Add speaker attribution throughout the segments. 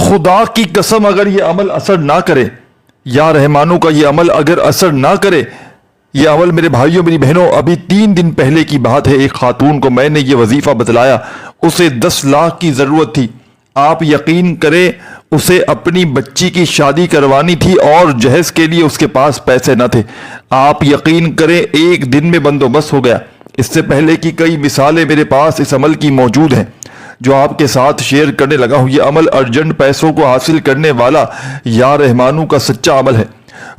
Speaker 1: خدا کی قسم اگر یہ عمل اثر نہ کرے، یا رحمانوں کا یہ عمل اگر اثر نہ کرے، یہ عمل میرے بھائیوں میری بہنوں، ابھی 3 دن پہلے کی بات ہے، ایک خاتون کو میں نے یہ وظیفہ بتلایا، اسے 10 لاکھ کی ضرورت تھی۔ آپ یقین کریں اسے اپنی بچی کی شادی کروانی تھی اور جہیز کے لیے اس کے پاس پیسے نہ تھے۔ آپ یقین کریں ایک دن میں بندوبست ہو گیا۔ اس سے پہلے کی کئی مثالیں میرے پاس اس عمل کی موجود ہیں جو آپ کے ساتھ شیئر کرنے لگا ہوں۔ یہ عمل ارجنٹ پیسوں کو حاصل کرنے والا یا رحمانوں کا سچا عمل ہے۔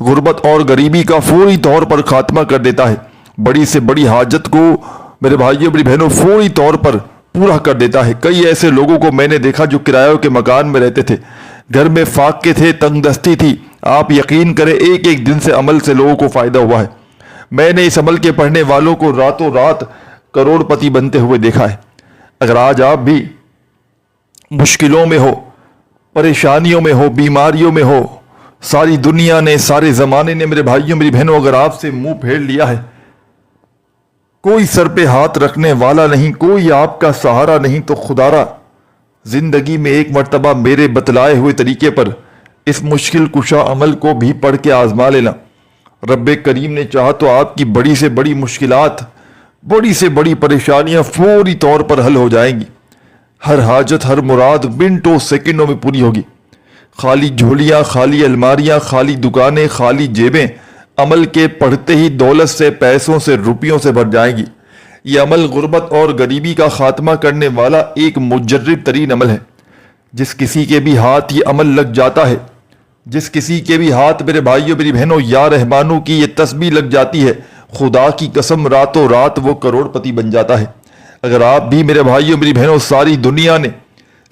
Speaker 1: غربت اور غریبی کا فوری طور پر خاتمہ کر دیتا ہے۔ بڑی سے بڑی حاجت کو میرے بھائیوں میری بہنوں فوری طور پر پورا کر دیتا ہے۔ کئی ایسے لوگوں کو میں نے دیکھا جو کرایوں کے مکان میں رہتے تھے، گھر میں فاقے تھے، تنگ دستی تھی۔ آپ یقین کریں ایک دن سے عمل سے لوگوں کو فائدہ ہوا ہے۔ میں نے اس عمل کے پڑھنے والوں کو راتوں رات کروڑ پتی بنتے ہوئے دیکھا ہے۔ اگر آج آپ بھی مشکلوں میں ہو، پریشانیوں میں ہو، بیماریوں میں ہو، ساری دنیا نے، سارے زمانے نے میرے بھائیوں میری بہنوں اگر آپ سے منہ پھیر لیا ہے، کوئی سر پہ ہاتھ رکھنے والا نہیں، کوئی آپ کا سہارا نہیں، تو خدارا زندگی میں ایک مرتبہ میرے بتلائے ہوئے طریقے پر اس مشکل کشا عمل کو بھی پڑھ کے آزما لینا۔ رب کریم نے چاہا تو آپ کی بڑی سے بڑی مشکلات، بڑی سے بڑی پریشانیاں فوری طور پر حل ہو جائیں گی۔ ہر حاجت، ہر مراد منٹوں سیکنڈوں میں پوری ہوگی۔ خالی جھولیاں، خالی الماریاں، خالی دکانیں، خالی جیبیں عمل کے پڑھتے ہی دولت سے، پیسوں سے، روپیوں سے بھر جائیں گی۔ یہ عمل غربت اور غریبی کا خاتمہ کرنے والا ایک مجرب ترین عمل ہے۔ جس کسی کے بھی ہاتھ یہ عمل لگ جاتا ہے، جس کسی کے بھی ہاتھ میرے بھائیوں میری بہنوں یا رحمانوں کی یہ تسبیح لگ جاتی ہے، خدا کی قسم راتوں رات وہ کروڑ پتی بن جاتا ہے۔ اگر آپ بھی میرے بھائیوں میری بہنوں، ساری دنیا نے،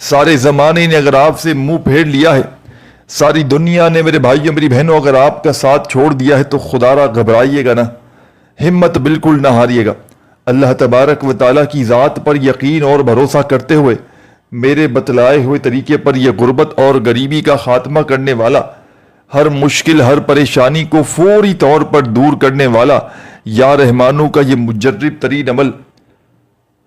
Speaker 1: سارے زمانے نے اگر آپ سے منہ پھیر لیا ہے، ساری دنیا نے میرے بھائیوں میری بہنوں اگر آپ کا ساتھ چھوڑ دیا ہے، تو خدا را گھبرائیے گا نہ، ہمت بالکل نہ ہاریے گا۔ اللہ تبارک و تعالیٰ کی ذات پر یقین اور بھروسہ کرتے ہوئے میرے بتلائے ہوئے طریقے پر یہ غربت اور غریبی کا خاتمہ کرنے والا، ہر مشکل، ہر پریشانی کو فوری طور پر دور کرنے والا یا رحمانوں کا یہ مجرب ترین عمل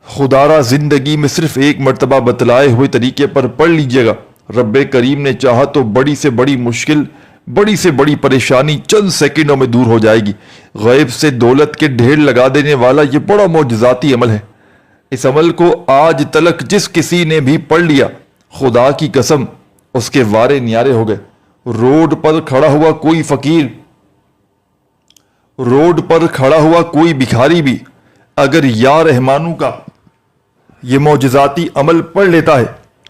Speaker 1: خدارا زندگی میں صرف ایک مرتبہ بتلائے ہوئے طریقے پر پڑھ لیجئے گا۔ رب کریم نے چاہا تو بڑی سے بڑی مشکل، بڑی سے بڑی پریشانی چند سیکنڈوں میں دور ہو جائے گی۔ غیب سے دولت کے ڈھیر لگا دینے والا یہ بڑا معجزاتی عمل ہے۔ اس عمل کو آج تلک جس کسی نے بھی پڑھ لیا، خدا کی قسم اس کے وارے نیارے ہو گئے۔ روڈ پر کھڑا ہوا کوئی فقیر، روڈ پر کھڑا ہوا کوئی بھکاری بھی اگر یا رحمانوں کا یہ معجزاتی عمل پڑھ لیتا ہے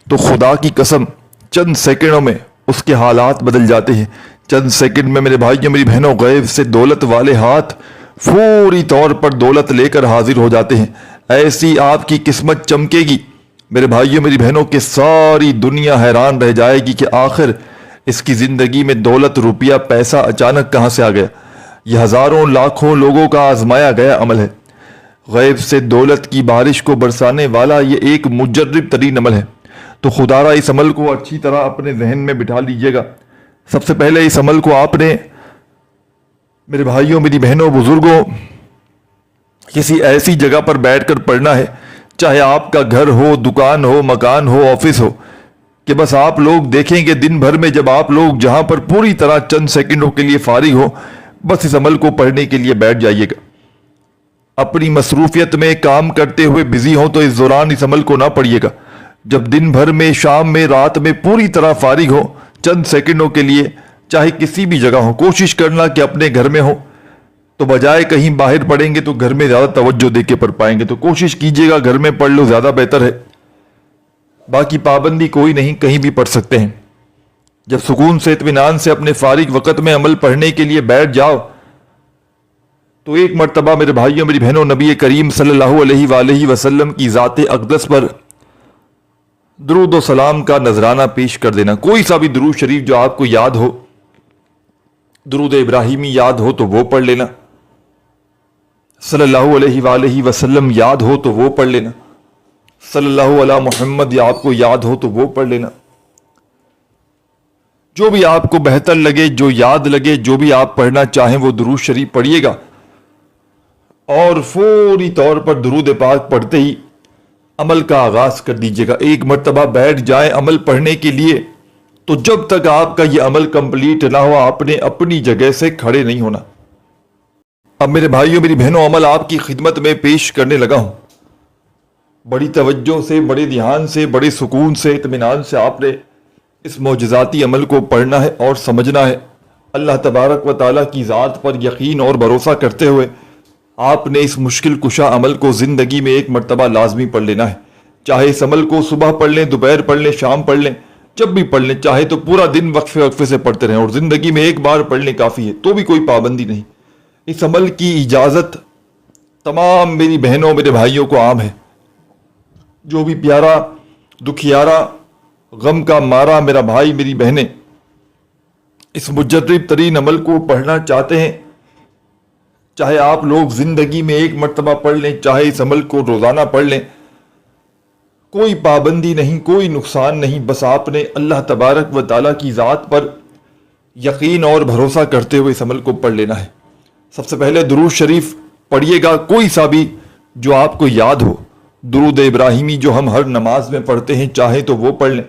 Speaker 1: تو خدا کی قسم چند سیکنڈوں میں اس کے حالات بدل جاتے ہیں۔ چند سیکنڈ میں میرے بھائیوں میری بہنوں غیب سے دولت والے ہاتھ فوری طور پر دولت لے کر حاضر ہو جاتے ہیں۔ ایسی آپ کی قسمت چمکے گی میرے بھائیوں میری بہنوں کہ ساری دنیا حیران رہ جائے گی کہ آخر اس کی زندگی میں دولت، روپیہ، پیسہ اچانک کہاں سے آ گیا۔ یہ ہزاروں لاکھوں لوگوں کا آزمایا گیا عمل ہے۔ غیب سے دولت کی بارش کو برسانے والا یہ ایک مجرب ترین عمل ہے۔ تو خدارا اس عمل کو اچھی طرح اپنے ذہن میں بٹھا لیجئے گا۔ سب سے پہلے اس عمل کو آپ نے میرے بھائیوں میری بہنوں بزرگوں کسی ایسی جگہ پر بیٹھ کر پڑھنا ہے، چاہے آپ کا گھر ہو، دکان ہو، مکان ہو، آفس ہو، کہ بس آپ لوگ دیکھیں کہ دن بھر میں جب آپ لوگ جہاں پر پوری طرح چند سیکنڈوں کے لیے فارغ ہو، بس اس عمل کو پڑھنے کے لیے بیٹھ جائیے گا۔ اپنی مصروفیت میں کام کرتے ہوئے بزی ہوں تو اس دوران اس عمل کو نہ پڑھیے گا۔ جب دن بھر میں، شام میں، رات میں پوری طرح فارغ ہو، چند سیکنڈوں کے لیے چاہے کسی بھی جگہ ہو، کوشش کرنا کہ اپنے گھر میں ہو، تو بجائے کہیں باہر پڑھیں گے تو گھر میں زیادہ توجہ دے کے پڑھ پائیں گے، تو کوشش کیجیے گا گھر میں پڑھ لو، زیادہ بہتر ہے۔ باقی پابندی کوئی نہیں، کہیں بھی پڑھ سکتے ہیں۔ جب سکون سے، اطمینان سے اپنے فارغ وقت میں عمل پڑھنے کے لیے بیٹھ جاؤ تو ایک مرتبہ میرے بھائیوں میری بہنوں نبی کریم صلی اللہ علیہ وآلہ وسلم کی ذات اقدس پر درود و سلام کا نذرانہ پیش کر دینا۔ کوئی سا بھی درود شریف جو آپ کو یاد ہو، درود ابراہیمی یاد ہو تو وہ پڑھ لینا، صلی اللہ علیہ وآلہ وسلم یاد ہو تو وہ پڑھ لینا، صلی اللہ علی محمد یا آپ کو یاد ہو تو وہ پڑھ لینا۔ جو بھی آپ کو بہتر لگے، جو یاد لگے، جو بھی آپ پڑھنا چاہیں وہ درود شریف پڑھیے گا، اور فوری طور پر درود پاک پڑھتے ہی عمل کا آغاز کر دیجیے گا۔ ایک مرتبہ بیٹھ جائیں عمل پڑھنے کے لیے تو جب تک آپ کا یہ عمل کمپلیٹ نہ ہوا آپ نے اپنی جگہ سے کھڑے نہیں ہونا۔ اب میرے بھائیوں میری بہنوں، عمل آپ کی خدمت میں پیش کرنے لگا ہوں۔ بڑی توجہ سے، بڑے دھیان سے، بڑے سکون سے، اطمینان سے آپ نے اس معجزاتی عمل کو پڑھنا ہے اور سمجھنا ہے۔ اللہ تبارک و تعالیٰ کی ذات پر یقین اور بھروسہ کرتے ہوئے آپ نے اس مشکل کشا عمل کو زندگی میں ایک مرتبہ لازمی پڑھ لینا ہے۔ چاہے اس عمل کو صبح پڑھ لیں، دوپہر پڑھ لیں، شام پڑھ لیں، جب بھی پڑھ لیں، چاہے تو پورا دن وقفے وقفے سے پڑھتے رہیں، اور زندگی میں ایک بار پڑھ لیں کافی ہے، تو بھی کوئی پابندی نہیں۔ اس عمل کی اجازت تمام میری بہنوں میرے بھائیوں کو عام ہے۔ جو بھی پیارا، دکھیارا، غم کا مارا میرا بھائی میری بہنیں اس مجرب ترین عمل کو پڑھنا چاہتے ہیں، چاہے آپ لوگ زندگی میں ایک مرتبہ پڑھ لیں، چاہے اس عمل کو روزانہ پڑھ لیں، کوئی پابندی نہیں، کوئی نقصان نہیں، بس آپ نے اللہ تبارک و تعالیٰ کی ذات پر یقین اور بھروسہ کرتے ہوئے اس عمل کو پڑھ لینا ہے۔ سب سے پہلے درود شریف پڑھیے گا، کوئی سا بھی جو آپ کو یاد ہو۔ درود ابراہیمی جو ہم ہر نماز میں پڑھتے ہیں، چاہے تو وہ پڑھ لیں،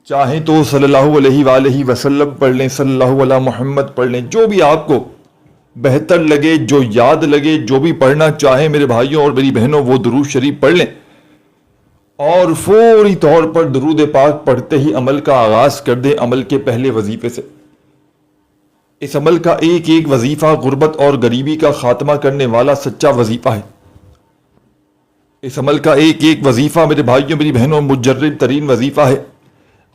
Speaker 1: چاہیں تو صلی اللہ علیہ وآلہ وسلم پڑھ لیں، صلی اللہ علیہ محمد پڑھ لیں، جو بھی آپ کو بہتر لگے، جو یاد لگے، جو بھی پڑھنا چاہیں میرے بھائیوں اور میری بہنوں وہ درود شریف پڑھ لیں، اور فوری طور پر درود پاک پڑھتے ہی عمل کا آغاز کر دیں عمل کے پہلے وظیفے سے۔ اس عمل کا ایک ایک وظیفہ غربت اور غریبی کا خاتمہ کرنے والا سچا وظیفہ ہے۔ اس عمل کا ایک ایک وظیفہ میرے بھائیوں میری بہنوں مجرب ترین وظیفہ ہے،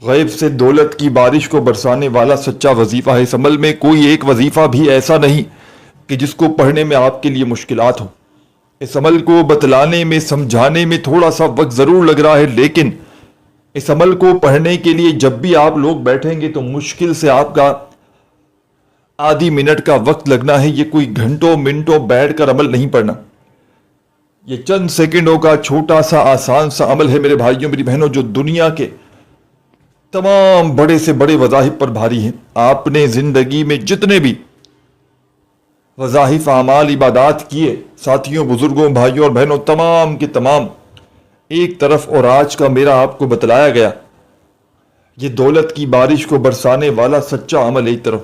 Speaker 1: غیب سے دولت کی بارش کو برسانے والا سچا وظیفہ ہے۔ اس عمل میں کوئی ایک وظیفہ بھی ایسا نہیں کہ جس کو پڑھنے میں آپ کے لیے مشکلات ہوں۔ اس عمل کو بتلانے میں، سمجھانے میں تھوڑا سا وقت ضرور لگ رہا ہے، لیکن اس عمل کو پڑھنے کے لیے جب بھی آپ لوگ بیٹھیں گے تو مشکل سے آپ کا آدھی منٹ کا وقت لگنا ہے۔ یہ کوئی گھنٹوں منٹوں بیٹھ کر عمل نہیں پڑھنا، یہ چند سیکنڈوں کا چھوٹا سا آسان سا عمل ہے میرے بھائیوں میری بہنوں، جو دنیا کے تمام بڑے سے بڑے وظائف پر بھاری ہیں۔ آپ نے زندگی میں جتنے بھی وظائف، اعمال، عبادات کیے، ساتھیوں، بزرگوں، بھائیوں اور بہنوں، تمام کے تمام ایک طرف، اور آج کا میرا آپ کو بتلایا گیا یہ دولت کی بارش کو برسانے والا سچا عمل ایک طرف،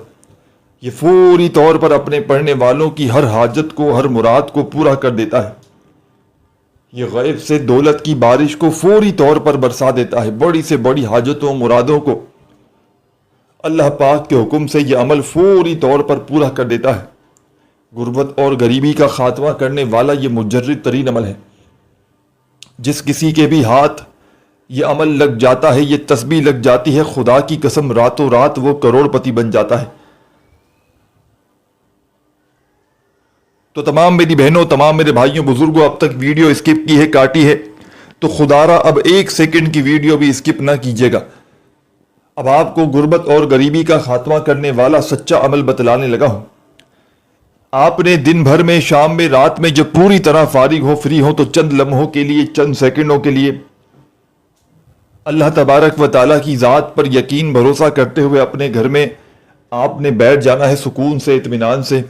Speaker 1: یہ فوری طور پر اپنے پڑھنے والوں کی ہر حاجت کو، ہر مراد کو پورا کر دیتا ہے۔ یہ غیب سے دولت کی بارش کو فوری طور پر برسا دیتا ہے، بڑی سے بڑی حاجتوں، مرادوں کو اللہ پاک کے حکم سے یہ عمل فوری طور پر پورا کر دیتا ہے۔ غربت اور غریبی کا خاتمہ کرنے والا یہ مجرب ترین عمل ہے۔ جس کسی کے بھی ہاتھ یہ عمل لگ جاتا ہے، یہ تسبیح لگ جاتی ہے، خدا کی قسم راتوں رات وہ کروڑ پتی بن جاتا ہے۔ تو تمام میری بہنوں، تمام میرے بھائیوں، بزرگوں، اب تک ویڈیو اسکپ کی ہے، کاٹی ہے، تو خدارا اب ایک سیکنڈ کی ویڈیو بھی اسکپ نہ کیجیے گا۔ اب آپ کو غربت اور غریبی کا خاتمہ کرنے والا سچا عمل بتلانے لگا ہوں۔ آپ نے دن بھر میں، شام میں، رات میں جب پوری طرح فارغ ہو، فری ہو، تو چند لمحوں کے لیے، چند سیکنڈوں کے لیے اللہ تبارک و تعالیٰ کی ذات پر یقین بھروسہ کرتے ہوئے اپنے گھر میں آپ نے بیٹھ جانا ہے، سکون سے، اطمینان سے،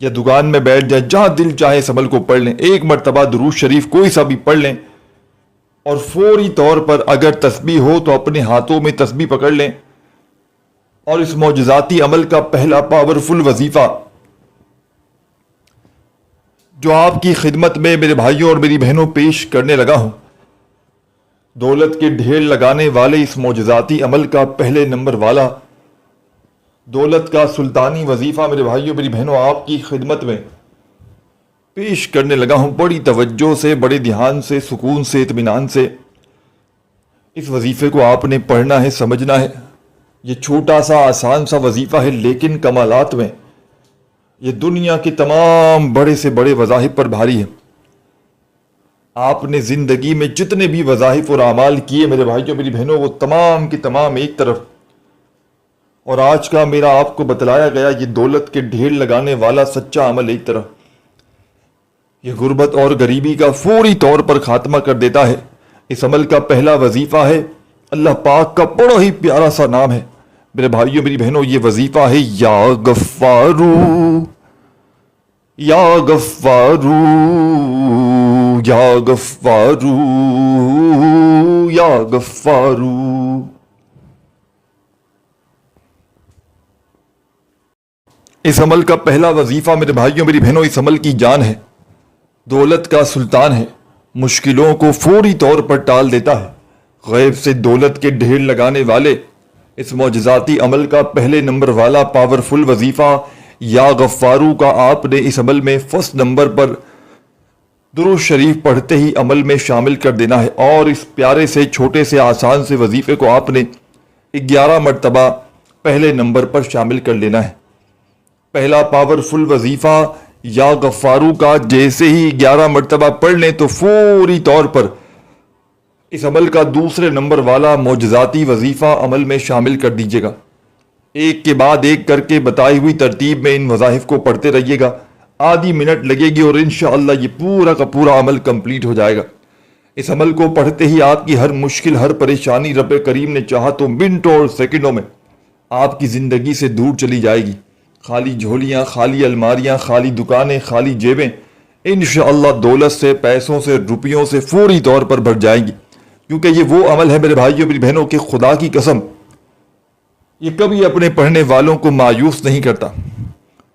Speaker 1: یا دکان میں بیٹھ جائیں، جہاں دل چاہے اس عمل کو پڑھ لیں۔ ایک مرتبہ درود شریف کوئی سا بھی پڑھ لیں، اور فوری طور پر اگر تسبیح ہو تو اپنے ہاتھوں میں تسبیح پکڑ لیں، اور اس معجزاتی عمل کا پہلا پاورفل وظیفہ جو آپ کی خدمت میں میرے بھائیوں اور میری بہنوں پیش کرنے لگا ہوں، دولت کے ڈھیر لگانے والے اس معجزاتی عمل کا پہلے نمبر والا دولت کا سلطانی وظیفہ میرے بھائیوں میری بہنوں آپ کی خدمت میں پیش کرنے لگا ہوں۔ بڑی توجہ سے، بڑے دھیان سے، سکون سے، اطمینان سے اس وظیفے کو آپ نے پڑھنا ہے، سمجھنا ہے۔ یہ چھوٹا سا آسان سا وظیفہ ہے، لیکن کمالات میں یہ دنیا کے تمام بڑے سے بڑے وظائف پر بھاری ہے۔ آپ نے زندگی میں جتنے بھی وظائف اور اعمال کیے میرے بھائیوں میری بہنوں، وہ تمام کے تمام ایک طرف، اور آج کا میرا آپ کو بتلایا گیا یہ دولت کے ڈھیر لگانے والا سچا عمل ایک طرف، یہ غربت اور غریبی کا فوری طور پر خاتمہ کر دیتا ہے۔ اس عمل کا پہلا وظیفہ ہے، اللہ پاک کا بڑا ہی پیارا سا نام ہے میرے بھائیوں میری بہنوں، یہ وظیفہ ہے یا غفارو، یا غفارو، یا غفارو، یا غفارو۔ اس عمل کا پہلا وظیفہ میرے بھائیوں میری بہنوں اس عمل کی جان ہے، دولت کا سلطان ہے، مشکلوں کو فوری طور پر ٹال دیتا ہے، غیب سے دولت کے ڈھیر لگانے والے اس معجزاتی عمل کا پہلے نمبر والا پاورفل وظیفہ یا غفارو کا آپ نے اس عمل میں فرسٹ نمبر پر درود شریف پڑھتے ہی عمل میں شامل کر دینا ہے، اور اس پیارے سے چھوٹے سے آسان سے وظیفے کو آپ نے 11 مرتبہ پہلے نمبر پر شامل کر لینا ہے۔ پہلا پاورفل وظیفہ یا غفارو کا جیسے ہی 11 مرتبہ پڑھ لیں تو فوری طور پر اس عمل کا دوسرے نمبر والا معجزاتی وظیفہ عمل میں شامل کر دیجیے گا۔ ایک کے بعد ایک کر کے بتائی ہوئی ترتیب میں ان وظائف کو پڑھتے رہیے گا، آدھی منٹ لگے گی اور انشاءاللہ یہ پورا کا پورا عمل کمپلیٹ ہو جائے گا۔ اس عمل کو پڑھتے ہی آپ کی ہر مشکل، ہر پریشانی رب کریم نے چاہا تو منٹوں اور سیکنڈوں میں آپ کی زندگی سے دور چلی جائے گی۔ خالی جھولیاں، خالی الماریاں، خالی دکانیں، خالی جیبیں انشاءاللہ دولت سے، پیسوں سے، روپیوں سے فوری طور پر بھر جائیں گی، کیونکہ یہ وہ عمل ہے میرے بھائیوں میری بہنوں کہ خدا کی قسم یہ کبھی اپنے پڑھنے والوں کو مایوس نہیں کرتا۔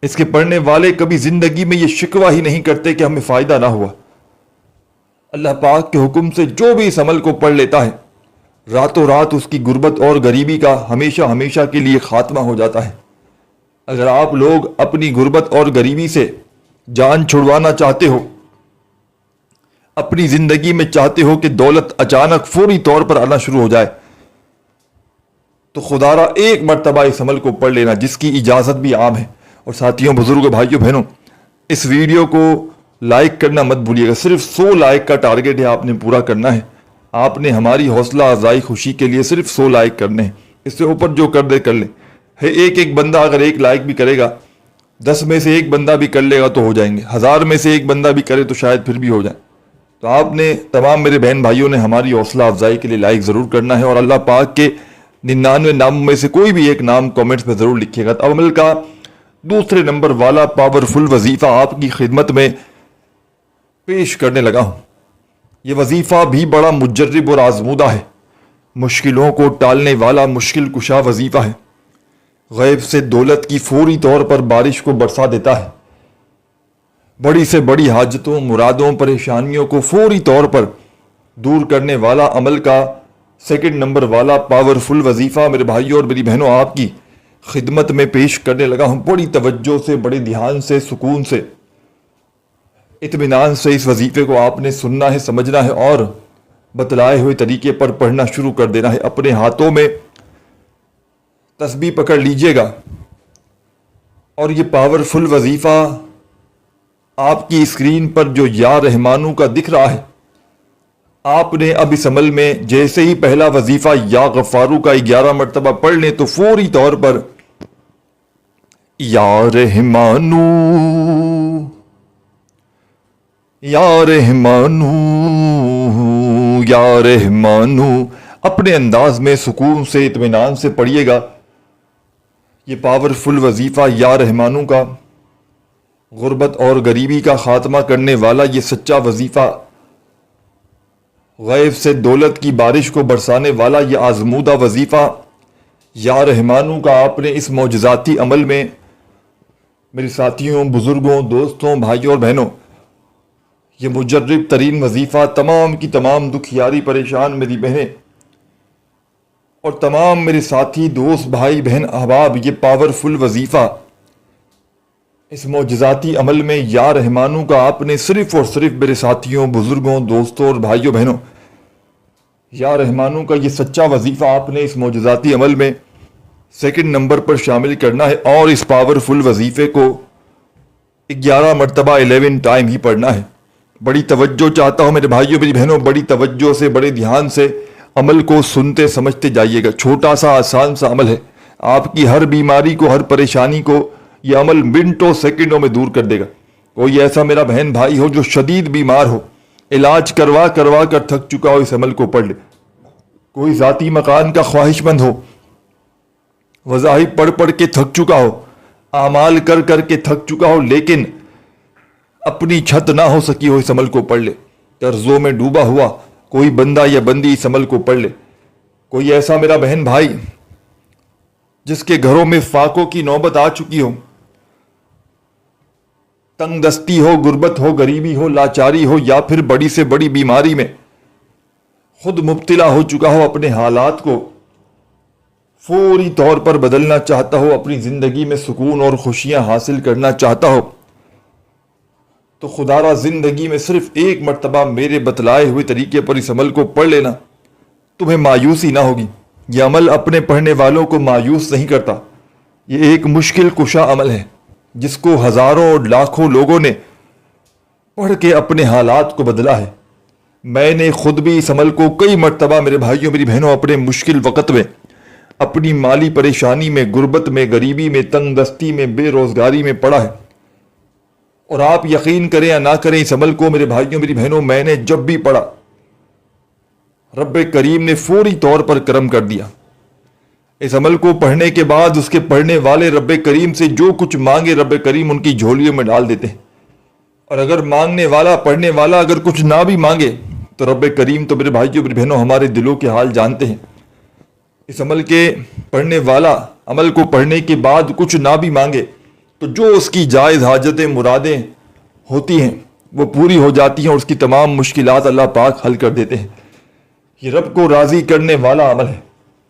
Speaker 1: اس کے پڑھنے والے کبھی زندگی میں یہ شکوہ ہی نہیں کرتے کہ ہمیں فائدہ نہ ہوا۔ اللہ پاک کے حکم سے جو بھی اس عمل کو پڑھ لیتا ہے راتوں رات اس کی غربت اور غریبی کا ہمیشہ ہمیشہ کے لیے خاتمہ ہو جاتا ہے۔ اگر آپ لوگ اپنی غربت اور غریبی سے جان چھڑوانا چاہتے ہو، اپنی زندگی میں چاہتے ہو کہ دولت اچانک فوری طور پر آنا شروع ہو جائے، تو خدارا ایک مرتبہ اس عمل کو پڑھ لینا، جس کی اجازت بھی عام ہے۔ اور ساتھیوں، بزرگوں، بھائیوں، بہنوں، اس ویڈیو کو لائک کرنا مت بھولیے گا۔ صرف 100 لائک کا ٹارگٹ ہے، آپ نے پورا کرنا ہے۔ آپ نے ہماری حوصلہ افزائی خوشی کے لیے صرف 100 لائک کرنے ہیں، اس سے اوپر جو کر دے کر لیں۔ ایک بندہ اگر 1 لائک بھی کرے گا، 10 میں سے 1 بندہ بھی کر لے گا تو ہو جائیں گے، 1000 میں سے 1 بندہ بھی کرے تو شاید پھر بھی ہو جائیں۔ تو آپ نے تمام میرے بہن بھائیوں نے ہماری حوصلہ افزائی کے لیے لائک ضرور کرنا ہے، اور اللہ پاک کے 99 ناموں میں سے کوئی بھی ایک نام کامنٹس میں ضرور لکھیے گا۔ اب عمل کا دوسرے نمبر والا پاورفل وظیفہ آپ کی خدمت میں پیش کرنے لگا ہوں۔ یہ وظیفہ بھی بڑا مجرب اور آزمودہ ہے، مشکلوں کو ٹالنے والا مشکل کشا وظیفہ ہے، غیب سے دولت کی فوری طور پر بارش کو برسا دیتا ہے، بڑی سے بڑی حاجتوں، مرادوں، پریشانیوں کو فوری طور پر دور کرنے والا عمل کا سیکنڈ نمبر والا پاورفل وظیفہ میرے بھائیوں اور میری بہنوں آپ کی خدمت میں پیش کرنے لگا ہوں۔ بڑی توجہ سے، بڑے دھیان سے، سکون سے، اطمینان سے اس وظیفے کو آپ نے سننا ہے، سمجھنا ہے، اور بتلائے ہوئے طریقے پر پڑھنا شروع کر دینا ہے۔ اپنے ہاتھوں میں تسبیح پکڑ لیجئے گا، اور یہ پاورفل وظیفہ آپ کی اسکرین پر جو یا رحمانو کا دکھ رہا ہے، آپ نے اب اس عمل میں جیسے ہی پہلا وظیفہ یا غفارو کا 11 مرتبہ پڑھ لیں تو فوری طور پر یا رحمانو، یا رحمانو، یا رحمانو اپنے انداز میں سکون سے، اطمینان سے پڑھیے گا۔ یہ پاورفل وظیفہ یا رحمانو کا غربت اور غریبی کا خاتمہ کرنے والا یہ سچا وظیفہ، غیب سے دولت کی بارش کو برسانے والا یہ آزمودہ وظیفہ یا رحمانو کا آپ نے اس معجزاتی عمل میں میرے ساتھیوں، بزرگوں، دوستوں، بھائیوں اور بہنوں، یہ مجرب ترین وظیفہ تمام کی تمام دکھیاری پریشان میری بہنیں اور تمام میرے ساتھی، دوست، بھائی، بہن، احباب، یہ پاورفل وظیفہ اس معجزاتی عمل میں یا رحمانو کا آپ نے صرف اور صرف میرے ساتھیوں، بزرگوں، دوستوں اور بھائیوں بہنوں، یا رحمانو کا یہ سچا وظیفہ آپ نے اس معجزاتی عمل میں سیکنڈ نمبر پر شامل کرنا ہے، اور اس پاورفل وظیفے کو 11 مرتبہ 11 ٹائم ہی پڑھنا ہے۔ بڑی توجہ چاہتا ہوں میرے بھائیوں، میری بہنوں، بڑی توجہ سے، بڑے دھیان سے عمل کو سنتے سمجھتے جائیے گا۔ چھوٹا سا آسان سا عمل ہے، آپ کی ہر بیماری کو، ہر پریشانی کو یہ عمل منٹوں سیکنڈوں میں دور کر دے گا۔ کوئی ایسا میرا بہن بھائی ہو جو شدید بیمار ہو، علاج کروا کر تھک چکا ہو، اس عمل کو پڑھ لے۔ کوئی ذاتی مکان کا خواہش مند ہو، وظائف پڑھ کے تھک چکا ہو، اعمال کر کے تھک چکا ہو، لیکن اپنی چھت نہ ہو سکی ہو، اس عمل کو پڑھ لے۔ قرضوں میں ڈوبا ہوا کوئی بندہ یا بندی اس عمل کو پڑھ لے۔ کوئی ایسا میرا بہن بھائی جس کے گھروں میں فاقوں کی نوبت آ چکی ہو، تنگ دستی ہو، غربت ہو، غریبی ہو، لاچاری ہو، یا پھر بڑی سے بڑی بیماری میں خود مبتلا ہو چکا ہو، اپنے حالات کو فوری طور پر بدلنا چاہتا ہو، اپنی زندگی میں سکون اور خوشیاں حاصل کرنا چاہتا ہو، تو خدا را زندگی میں صرف ایک مرتبہ میرے بتلائے ہوئے طریقے پر اس عمل کو پڑھ لینا، تمہیں مایوسی نہ ہوگی۔ یہ عمل اپنے پڑھنے والوں کو مایوس نہیں کرتا، یہ ایک مشکل کشا عمل ہے جس کو ہزاروں اور لاکھوں لوگوں نے پڑھ کے اپنے حالات کو بدلا ہے۔ میں نے خود بھی اس عمل کو کئی مرتبہ میرے بھائیوں میری بہنوں اپنے مشکل وقت میں، اپنی مالی پریشانی میں، غربت میں، غریبی میں، تنگ دستی میں، بے روزگاری میں پڑھا ہے۔ اور آپ یقین کریں یا نہ کریں، اس عمل کو میرے بھائیوں میری بہنوں میں نے جب بھی پڑھا، رب کریم نے فوری طور پر کرم کر دیا۔ اس عمل کو پڑھنے کے بعد اس کے پڑھنے والے رب کریم سے جو کچھ مانگے رب کریم ان کی جھولیوں میں ڈال دیتے ہیں، اور اگر مانگنے والا، پڑھنے والا اگر کچھ نہ بھی مانگے تو رب کریم تو میرے بھائیوں میری بہنوں ہمارے دلوں کے حال جانتے ہیں۔ اس عمل کے پڑھنے والا عمل کو پڑھنے کے بعد کچھ نہ بھی مانگے تو جو اس کی جائز حاجتیں، مرادیں ہوتی ہیں وہ پوری ہو جاتی ہیں، اور اس کی تمام مشکلات اللہ پاک حل کر دیتے ہیں۔ یہ رب کو راضی کرنے والا عمل ہے۔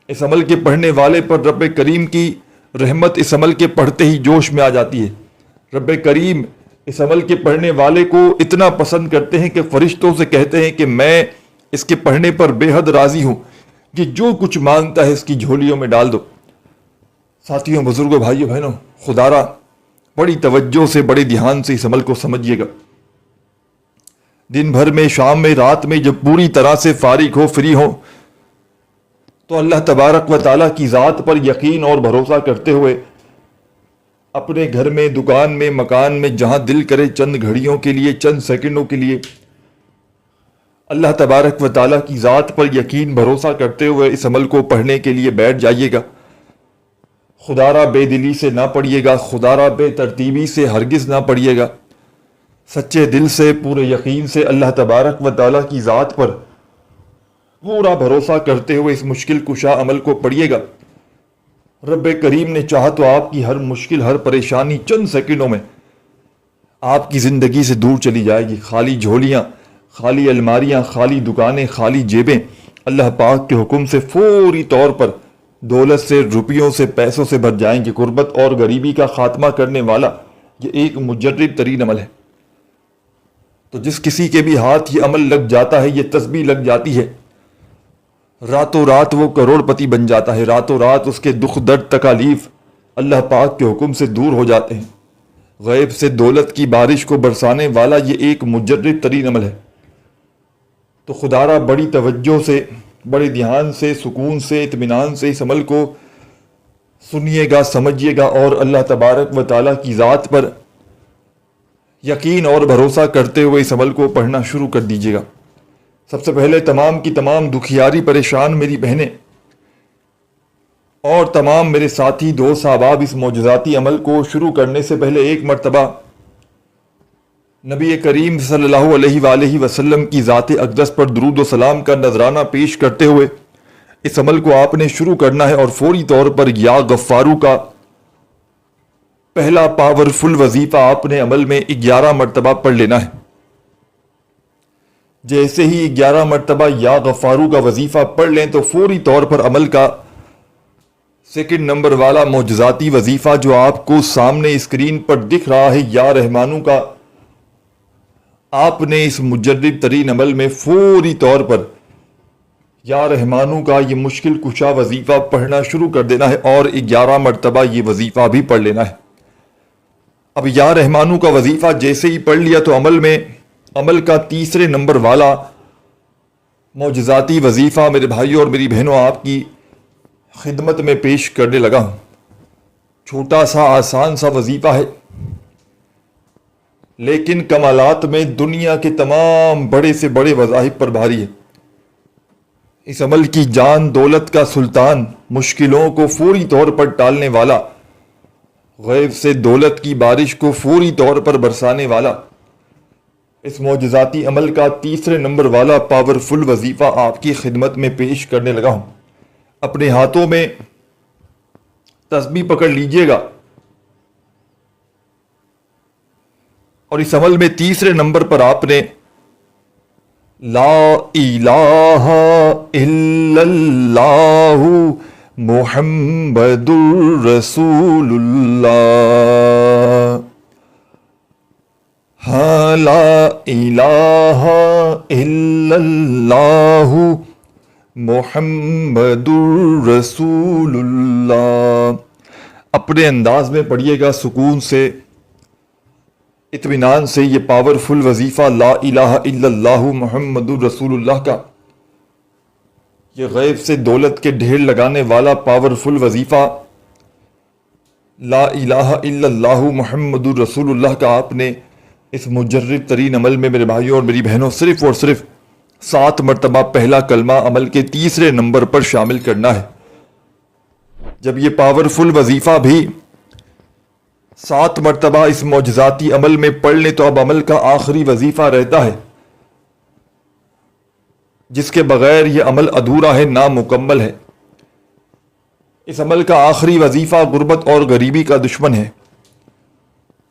Speaker 1: اس عمل کے پڑھنے والے پر رب کریم کی رحمت اس عمل کے پڑھتے ہی جوش میں آ جاتی ہے۔ رب کریم اس عمل کے پڑھنے والے کو اتنا پسند کرتے ہیں کہ فرشتوں سے کہتے ہیں کہ میں اس کے پڑھنے پر بے حد راضی ہوں، کہ جو کچھ مانگتا ہے اس کی جھولیوں میں ڈال دو۔ ساتھیوں، بزرگوں، بھائیوں، بہنوں، خدا را بڑی توجہ سے، بڑے دھیان سے اس عمل کو سمجھیے گا۔ دن بھر میں، شام میں، رات میں جب پوری طرح سے فارغ ہو، فری ہو، تو اللہ تبارک و تعالیٰ کی ذات پر یقین اور بھروسہ کرتے ہوئے اپنے گھر میں، دکان میں، مکان میں، جہاں دل کرے چند گھڑیوں کے لیے، چند سیکنڈوں کے لیے اللہ تبارک و تعالیٰ کی ذات پر یقین بھروسہ کرتے ہوئے اس عمل کو پڑھنے کے لیے بیٹھ جائیے گا۔ خدا را بے دلی سے نہ پڑھیے گا، خدا را بے ترتیبی سے ہرگز نہ پڑھیے گا، سچے دل سے، پورے یقین سے اللہ تبارک و تعالیٰ کی ذات پر پورا بھروسہ کرتے ہوئے اس مشکل کشا عمل کو پڑھیے گا۔ رب کریم نے چاہا تو آپ کی ہر مشکل، ہر پریشانی چند سیکنڈوں میں آپ کی زندگی سے دور چلی جائے گی۔ خالی جھولیاں، خالی الماریاں، خالی دکانیں، خالی جیبیں اللہ پاک کے حکم سے فوری طور پر دولت سے، روپیوں سے، پیسوں سے بھر جائیں گے۔ غربت اور غریبی کا خاتمہ کرنے والا یہ ایک مجرب ترین عمل ہے۔ تو جس کسی کے بھی ہاتھ یہ عمل لگ جاتا ہے، یہ تسبیح لگ جاتی ہے، راتوں رات وہ کروڑ پتی بن جاتا ہے، راتوں رات اس کے دکھ درد تکالیف اللہ پاک کے حکم سے دور ہو جاتے ہیں۔ غیب سے دولت کی بارش کو برسانے والا یہ ایک مجرب ترین عمل ہے۔ تو خدا را بڑی توجہ سے، بڑے دھیان سے، سکون سے، اطمینان سے اس عمل کو سنیے گا، سمجھیے گا، اور اللہ تبارک و تعالیٰ کی ذات پر یقین اور بھروسہ کرتے ہوئے اس عمل کو پڑھنا شروع کر دیجیے گا۔ سب سے پہلے تمام کی تمام دکھیاری پریشان میری بہنیں اور تمام میرے ساتھی دوست احباب اس معجزاتی عمل کو شروع کرنے سے پہلے ایک مرتبہ نبی کریم صلی اللہ علیہ وآلہ وسلم کی ذات اقدس پر درود و سلام کا نذرانہ پیش کرتے ہوئے اس عمل کو آپ نے شروع کرنا ہے، اور فوری طور پر یا غفارو کا پہلا پاورفل وظیفہ آپ نے عمل میں 11 مرتبہ پڑھ لینا ہے۔ جیسے ہی 11 مرتبہ یا غفارو کا وظیفہ پڑھ لیں تو فوری طور پر عمل کا سیکنڈ نمبر والا معجزاتی وظیفہ جو آپ کو سامنے اسکرین پر دکھ رہا ہے، یا رحمانو کا، آپ نے اس مجرب ترین عمل میں فوری طور پر یا رحمانو کا یہ مشکل کشا وظیفہ پڑھنا شروع کر دینا ہے، اور 11 مرتبہ یہ وظیفہ بھی پڑھ لینا ہے۔ اب یا رحمانو کا وظیفہ جیسے ہی پڑھ لیا تو عمل کا تیسرے نمبر والا معجزاتی وظیفہ میرے بھائیوں اور میری بہنوں آپ کی خدمت میں پیش کرنے لگا ہوں۔ چھوٹا سا آسان سا وظیفہ ہے، لیکن کمالات میں دنیا کے تمام بڑے سے بڑے وظائف پر بھاری ہے۔ اس عمل کی جان دولت کا سلطان، مشکلوں کو فوری طور پر ٹالنے والا، غیب سے دولت کی بارش کو فوری طور پر برسانے والا، اس معجزاتی عمل کا تیسرے نمبر والا پاورفل وظیفہ آپ کی خدمت میں پیش کرنے لگا ہوں۔ اپنے ہاتھوں میں تسبیح پکڑ لیجئے گا، اور اس عمل میں تیسرے نمبر پر آپ نے لا الہ الا اللہ محمد الرسول اللہ، ہاں لا الہ الا اللہ محمد الرسول اللہ۔ اپنے انداز میں پڑھیے گا، سکون سے، اطمینان سے، یہ پاورفل وظیفہ لا الہ الا اللہ محمد الرسول اللہ کا، یہ غیب سے دولت کے ڈھیر لگانے والا پاورفل وظیفہ لا الہ الا اللہ محمد الرسول اللہ کا آپ نے اس مجرب ترین عمل میں میرے بھائیوں اور میری بہنوں صرف اور صرف 7 مرتبہ پہلا کلمہ عمل کے تیسرے نمبر پر شامل کرنا ہے۔ جب یہ پاورفل وظیفہ بھی 7 مرتبہ اس معجزاتی عمل میں پڑھ لیں تو اب عمل کا آخری وظیفہ رہتا ہے، جس کے بغیر یہ عمل ادھورا ہے، نامکمل ہے۔ اس عمل کا آخری وظیفہ غربت اور غریبی کا دشمن ہے۔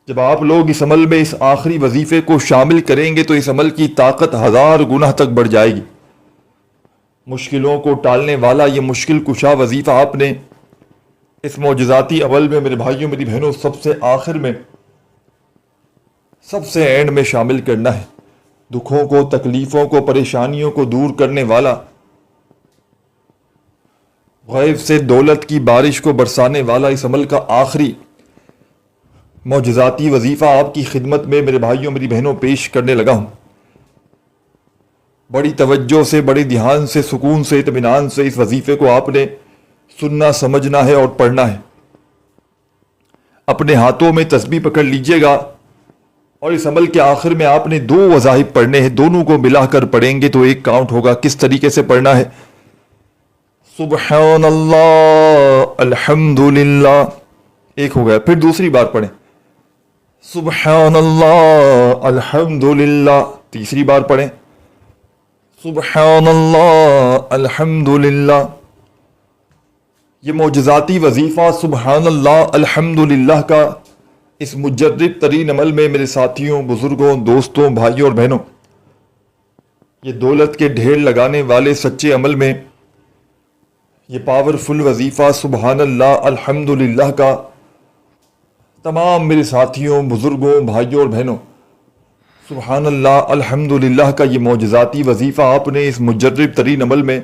Speaker 1: جب آپ لوگ اس عمل میں اس آخری وظیفے کو شامل کریں گے تو اس عمل کی طاقت 1000 گنا تک بڑھ جائے گی۔ مشکلوں کو ٹالنے والا یہ مشکل کشا وظیفہ آپ نے اس معجزاتی عمل میں میرے بھائیوں میری بہنوں سب سے آخر میں، سب سے اینڈ میں شامل کرنا ہے۔ دکھوں کو، تکلیفوں کو، پریشانیوں کو دور کرنے والا، غیب سے دولت کی بارش کو برسانے والا اس عمل کا آخری معجزاتی وظیفہ آپ کی خدمت میں میرے بھائیوں میری بہنوں پیش کرنے لگا ہوں۔ بڑی توجہ سے، بڑے دھیان سے، سکون سے، اطمینان سے اس وظیفے کو آپ نے سننا، سمجھنا ہے اور پڑھنا ہے۔ اپنے ہاتھوں میں تسبیح پکڑ لیجئے گا اور اس عمل کے آخر میں آپ نے 2 وظائف پڑھنے ہیں، دونوں کو ملا کر پڑھیں گے تو ایک کاؤنٹ ہوگا۔ کس طریقے سے پڑھنا ہے؟ سبحان اللہ الحمدللہ، ایک ہو گیا۔ پھر دوسری بار پڑھیں، سبحان اللہ الحمدللہ، تیسری بار پڑھیں، سبحان اللہ الحمدللہ۔ یہ معجزاتی وظیفہ سبحان اللہ الحمدللہ کا اس مجرب ترین عمل میں میرے ساتھیوں، بزرگوں، دوستوں، بھائیوں اور بہنوں، یہ دولت کے ڈھیر لگانے والے سچے عمل میں یہ پاورفل وظیفہ سبحان اللہ الحمدللہ کا تمام میرے ساتھیوں، بزرگوں، بھائیوں اور بہنوں، سبحان اللہ الحمدللہ کا یہ معجزاتی وظیفہ آپ نے اس مجرب ترین عمل میں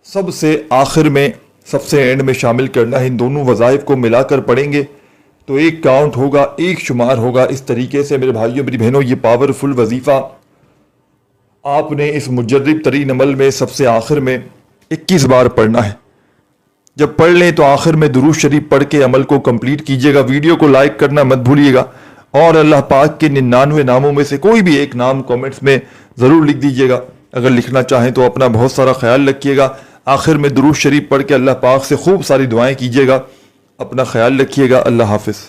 Speaker 1: سب سے آخر میں، سب سے اینڈ میں شامل کرنا ہے۔ ان دونوں وظائف کو ملا کر پڑھیں گے تو ایک کاؤنٹ ہوگا، ایک شمار ہوگا۔ اس طریقے سے میرے بھائیوں میری بہنوں یہ پاورفل وظیفہ آپ نے اس مجرب ترین عمل میں سب سے آخر میں 21 بار پڑھنا ہے۔ جب پڑھ لیں تو آخر میں درود شریف پڑھ کے عمل کو کمپلیٹ کیجیے گا۔ ویڈیو کو لائک کرنا مت بھولیے گا اور اللہ پاک کے 99 ناموں میں سے کوئی بھی ایک نام کامنٹس میں ضرور لکھ دیجیے گا۔ اگر لکھنا چاہیں تو اپنا بہت سارا خیال رکھیے گا۔ آخر میں درود شریف پڑھ کے اللہ پاک سے خوب ساری دعائیں کیجیے گا۔ اپنا خیال رکھیے گا۔ اللہ حافظ۔